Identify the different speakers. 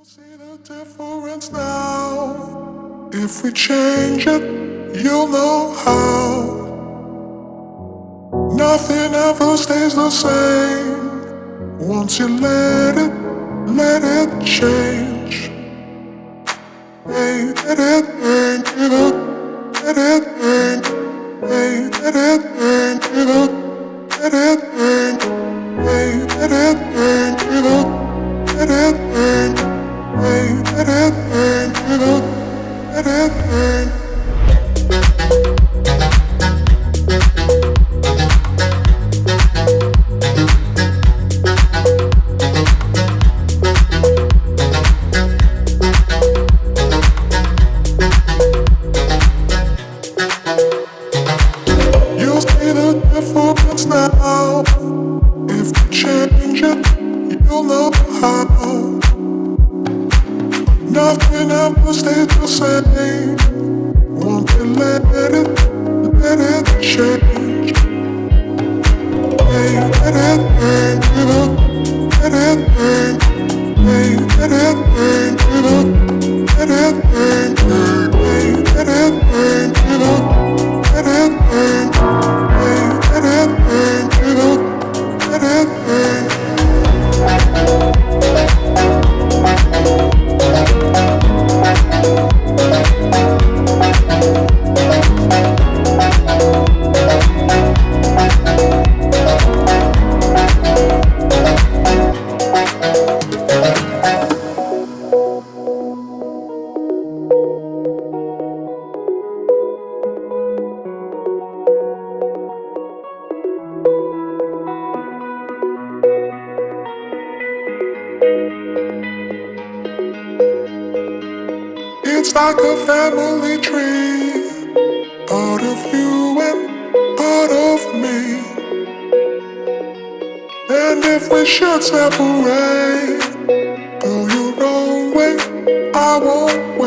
Speaker 1: See the difference now. If we change it, you'll know how. Nothing ever stays the same. Once you let it change. Hey, let it change, let it change. Hey, let it change, let it change. Hey, let it change, let it change. Hey, let it change, let it change. You'll see the difference now. If you change it, you'll know how. Nothing ever stays the same. Won't you let it change? Hey, let it change, let it change. Hey, let it change, let it change. Hey, let it change, let it change. Hey, let it change, let it change. It's like a family tree, part of you and part of me. And if we should separate, go your own way, I won't wait.